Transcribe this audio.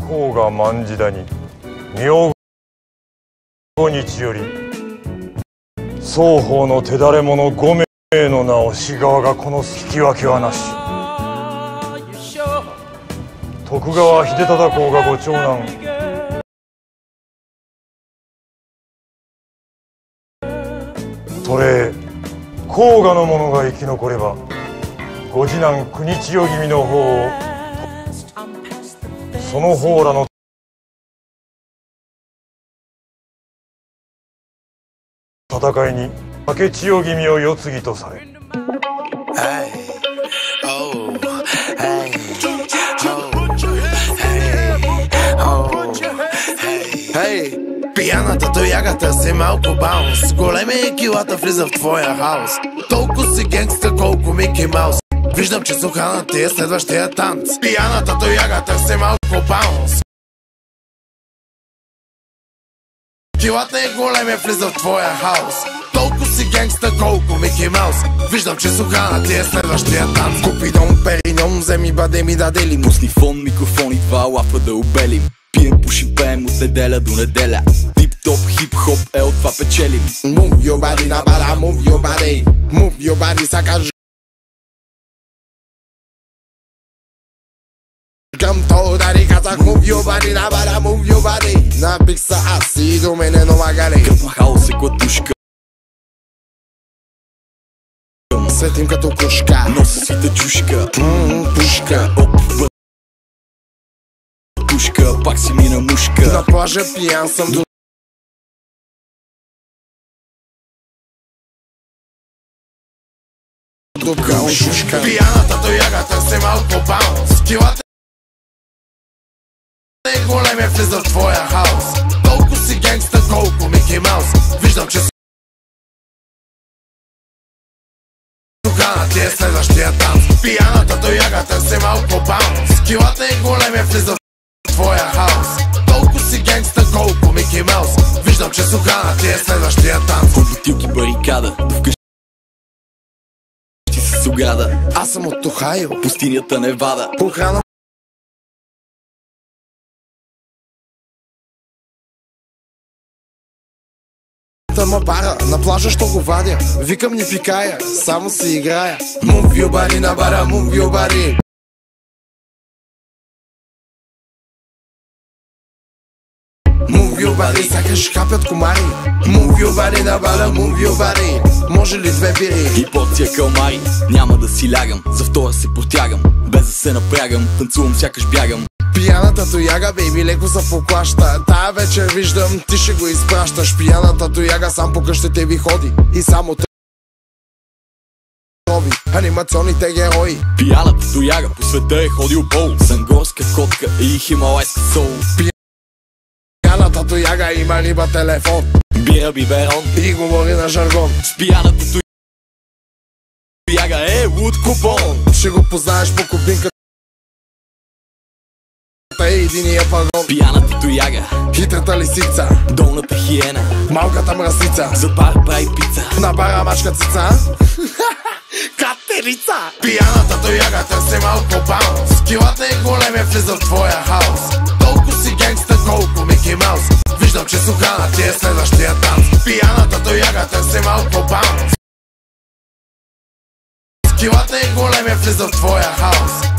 甲賀卍田に明後日より双方の手だれ者5名の名を志川がこの引き分けはなし。徳川秀忠公がご長男それ甲賀の者が生き残ればご次男国千代君の方をその方らの戦いに竹千代君を世継ぎとされ。Пияната тоягата се малко баунс. Големия килата влиза в твоя хаус. Толкова си генгста, колко Мики Маус. Виждам, че сухана ти е следващия танц. Пияната тоягата се малко баунс. Килата е големия влиза в твоя хаус. Толкова си генгста, колко Мики Маус. Виждам, че сухана ти е следващия танц. Купидон, периньон, вземи баде ми даде ли. Пусни фон, микрофон и два лапа да обелим. Пием, пушим, пеем от неделя до неделя. Тип-топ, хип-хоп, от това печелим. Move your body, на бара, move your body. Move your body, сакаш към то удари, казах move your body, на бара, move your body. Напих са аз и до мене нова галей. Като махал се клатушка, светим като кружка. носи си тъчушка, Пушка. Пушка, пак си мина мушка. На плажа пиян съм до шушка. Пияната тоягата се малко баунс. Килата е големия влиза в твоя хаус. Толкова си генгста, колко Мики Маус. Виждам, че сухана ти е следващия танц. Пияната тоягата се малко баунс. Килата е големия влиза в твоя хаус. Толкова си генгста, колко Мики Маус. Виждам, че сухана ти е следващия танц. От бутилки барикада, вкъщи с ограда. Аз съм от Охайо, Пустинята Невада. охрана ма бара, на плажа що го вадя. Викам не пикая, само си играя. Move your body, на бара, move your body. Move your body, сякаш хапят комари. Move your body, на бара, move your body. Може ли две бири? И порция калмари. Няма да си лягам, за втора се потягам. Без да се напрягам, танцувам сякаш бягам. Пияната тояга, бейби, леко се поплаща. Тая вечер виждам, ти ще го изпращаш. Пияната тояга сам по къщите ви ходи. И само трови анимационните герои. Пияната тояга по света е ходил пол. Сангорска котка и хималайска сол. Пияната тояга има риба телефон. Бира биберон И говори на жаргон. с пияната тояга е луд купон. Ще го познаеш по кубинката и единия пагон. Пияната тояга, Хитрата лисица, долната хиена, малката мръсица, за бара прави пица. на бара мачка цица. Катерица! Пияната тояга търси малко баунс. Килата е големия влиза в твоя хаус. Толкова си генгста, колко Мики Маус. Виждам, че сухана ти е следващия танц. Пияната тояга търси малко баунс. Килата е големия влиза в твоя хаус.